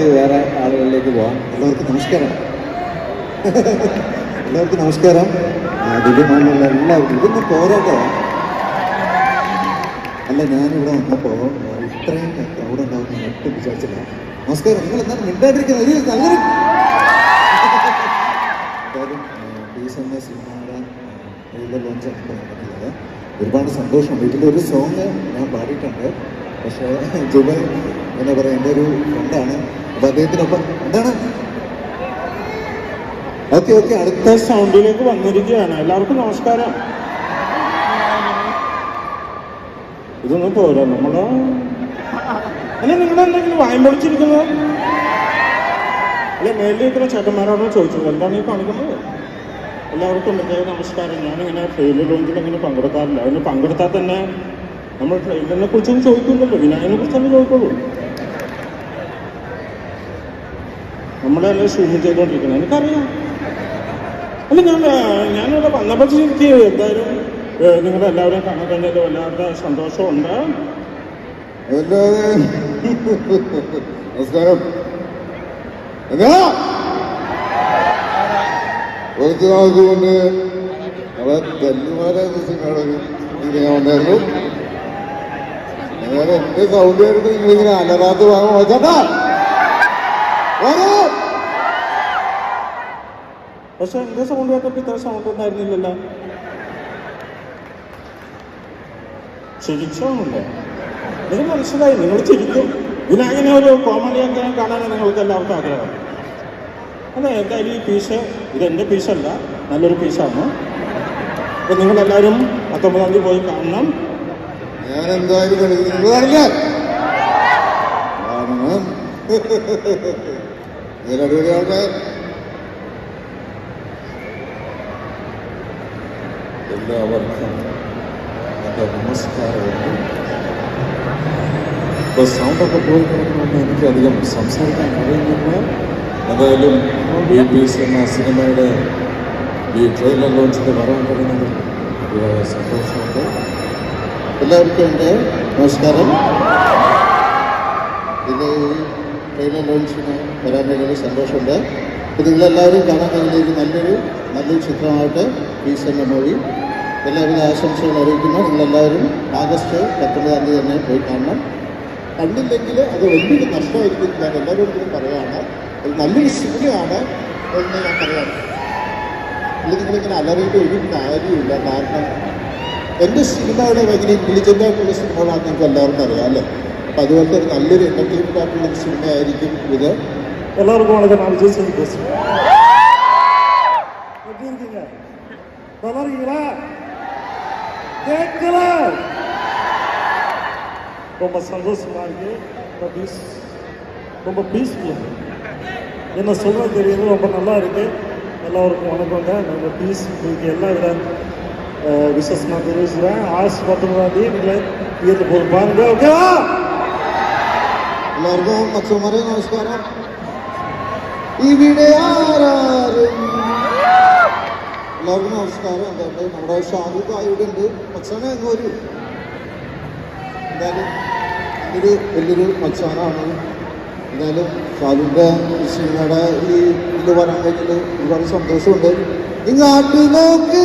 വേറെ ആളുകളിലേക്ക് പോവാം. എല്ലാവർക്കും നമസ്കാരം. എല്ലാവർക്കും നമസ്കാരം. ദിവ്യമാനുള്ള എല്ലാവർക്കും ഇതൊന്ന് പോരാട്ടെ. അല്ല, ഞാനിവിടെ വന്നപ്പോൾ ഇത്രയും അവിടെ ഉണ്ടാവുന്ന ഒട്ടും വിചാരിച്ചില്ല. നമസ്കാരം. നിങ്ങൾ എന്നാലും മിണ്ടാണ്ടിരിക്കുന്നത് ഒരു നല്ലൊരു കാര്യം. പീസ് എന്ന സിനിമയുടെ ലോഞ്ചാണ് ഇപ്പോൾ നടക്കുന്നത്. ഒരുപാട് സന്തോഷമുണ്ട്. ഇതിലൊരു സോങ് ഞാൻ പാടിയിട്ടുണ്ട്. പക്ഷേ ജുബൈ എന്താ പറയുക, എൻ്റെ ഒരു ഫ്രണ്ടാണ്. അപ്പൊ അദ്ദേഹത്തിനൊപ്പം എന്താണ് ഓക്കെ അടുത്ത സൗണ്ടിലേക്ക് വന്നിരിക്കുകയാണ്. എല്ലാവർക്കും നമസ്കാരം. ഇതൊന്നും പോരാ. നമ്മള് അല്ല, നിങ്ങളെന്തെങ്കിലും വായം പൊളിച്ചിരിക്കുന്നത്? അല്ല, മേലിരിക്കുന്ന ചേട്ടന്മാരോട് ചോദിച്ചത് എന്താണ് ഈ കാണിക്കുന്നത്? എല്ലാവർക്കും നമസ്കാരം. ഞാനിങ്ങനെ ട്രെയിലർ ലോഞ്ചിൽ അങ്ങനെ പങ്കെടുക്കാറില്ല. അതിന് പങ്കെടുത്താൽ തന്നെ നമ്മൾ ട്രെയിലറിനെ കുറിച്ചൊന്നും ചോദിക്കില്ലല്ലോ, വിനായകനെ കുറിച്ചൊന്നും ചോദിക്കുള്ളൂ. നമ്മളെല്ലാം ഷൂം ചെയ്തുകൊണ്ടിരിക്കണം, എനിക്കറിയാം. അല്ല, ഞാനിവിടെ വന്നപ്പോൾ എനിക്ക് എന്തായാലും നിങ്ങളെല്ലാവരും കാണാൻ കഴിഞ്ഞാൽ വല്ലാത്ത സന്തോഷമുണ്ട്. നമസ്കാരം. കുറച്ച് നാൾക്ക് കൊണ്ട് നമ്മളെ തല്ലുമാരെ ഞാൻ വന്നായിരുന്നു. ഞാൻ എന്റെ സൗണ്ട് കേട്ടിട്ട് നിങ്ങളിങ്ങനെ അലറാത്ത ഭാഗം വെച്ചാട്ടാ. പക്ഷെ എന്റെ സൗണ്ട് കേട്ടപ്പോൾ ഇത്ര സൗണ്ട് ഉണ്ടായിരുന്നില്ലല്ലോ. ചിരിച്ചോന്നുണ്ട്. നിങ്ങൾ മനസ്സിലായി, നിങ്ങൾ ചിരിക്കും. ഇതിനങ്ങനെ ഒരു കോമഡി അങ്ങനെ കാണാനാണ് നിങ്ങൾക്ക് എല്ലാവർക്കും ആഗ്രഹം. അതെ, എന്തായാലും ഈ പീസ് ഇതെന്റെ പീസല്ല, നല്ലൊരു പീസാണ്. അപ്പൊ നിങ്ങളെല്ലാവരും 19-ാം തീയതി പോയി കാണണം. ഞാൻ എന്തായാലും അടിപൊളിയാണ്. എല്ലാവർക്കും എൻ്റെ നമസ്കാരമുണ്ട്. ഇപ്പോൾ സൗണ്ടൊക്കെ പോയി കിടക്കണമെന്ന് എനിക്കധികം സംസാരിക്കാൻ കഴിയുന്നില്ല. എന്തായാലും ഈ പീസ് എന്ന സിനിമയുടെ ഈ ട്രെയിലർ ലോഞ്ചിൽ വരാൻ കഴിയുന്നതിൽ അതിയായ സന്തോഷമുണ്ട്. എല്ലാവർക്കും എൻ്റെ നമസ്കാരം. ഇത് ഈ ട്രെയിലർ ലോഞ്ചിന് വരാൻ കഴിയുന്ന സന്തോഷമുണ്ട്. അപ്പോൾ നിങ്ങളെല്ലാവരും കാണാൻ കഴിയുന്ന നല്ലൊരു ചിത്രമായിട്ട് പീസ് എന്ന മൂവി. എല്ലാവിധ ആശംസകൾ അറിയിക്കുന്നു. നിങ്ങളെല്ലാവരും ആഗസ്റ്റ് 19-ാം തീയതി തന്നെ പോയി കാണണം. കണ്ടില്ലെങ്കിൽ അത് വലിയൊരു നഷ്ടമായിരിക്കും. ഞാൻ എല്ലാവരോടും പറയുകയാണ്, അത് നല്ലൊരു സിനിമയാണ് എന്ന് ഞാൻ പറയാം. അല്ലെങ്കിൽ നിങ്ങളിങ്ങനെ അലറിയിട്ട് ഒരു കാര്യമില്ല. കാരണം എൻ്റെ സിനിമയുടെ ഭയങ്കര ഇൻ്റലിജൻ്റ് ആയിട്ടുള്ള സിനിമകളാണെന്ന് നിങ്ങൾക്ക് എല്ലാവർക്കും അറിയാം അല്ലേ. അപ്പം അതുപോലത്തെ ഒരു നല്ലൊരു എൻ്റർടൈൻമെൻ്റ് ആയിട്ടുള്ള ഒരു സിനിമയായിരിക്കും ഇത്. എല്ലാവർക്കും വളരെ ரொம்ப சந்தோஷமா இருக்கு. ரொம்ப பீஸ்ஃபுல். என்ன சொல்ல தெரியுது, ரொம்ப நல்லா இருக்கு. எல்லாருக்கும் வணக்கங்க. நம்ம பீஸ் உங்களுக்கு எல்லா வித விஷஸ் நான் தெரிவிச்சுக்கிறேன். ஆகஸ்ட் 19-ാം തീയതി നിങ്ങൾ തിയേറ്ററിൽ പോയി பாருங்க. ஓகேவா? എല്ലാവർക്കും മച്ചന്മാരെ നമസ്കാരം. ഇവിടെ ആരാരും എല്ലാവർക്കും നമസ്കാരം. എന്തായാലും നമ്മുടെ ഷാരൂഖ് ഇവിടെ ഉണ്ട്. മച്ചാനെ അങ്ങ് വരൂ. എന്തായാലും വലിയൊരു മച്ചാനാണ്. എന്തായാലും ഷാരൂഖിൻ്റെ സിനിമയുടെ ഈ ഇത് വരാൻ കഴിഞ്ഞിട്ട് ഒരുപാട് സന്തോഷമുണ്ട്. ഇങ്ങാട്ട് നോക്ക്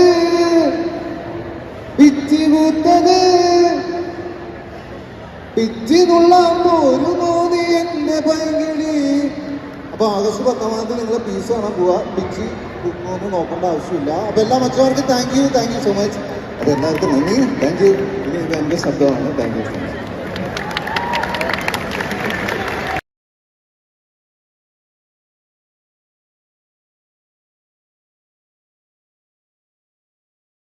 പിച്ചി കൂത്തത് പിച്ചിനുള്ള ഒരു തോന്നി എന്റെ പൈകിളി. അപ്പൊ ആഗസ്റ്റ് 19-ാം തീയതി നിങ്ങളെ പീസ് കാണാൻ പോവാ. പിച്ചി ഒന്നും നോക്കേണ്ട ആവശ്യമില്ല. അപ്പൊ എല്ലാ മച്ചവർക്ക് താങ്ക് യു സോ മച്ച്. അപ്പൊ എല്ലാവർക്കും നന്ദി. Thank you. ഇനി ഇത് എൻ്റെ ശബ്ദമാണ്. Thank you.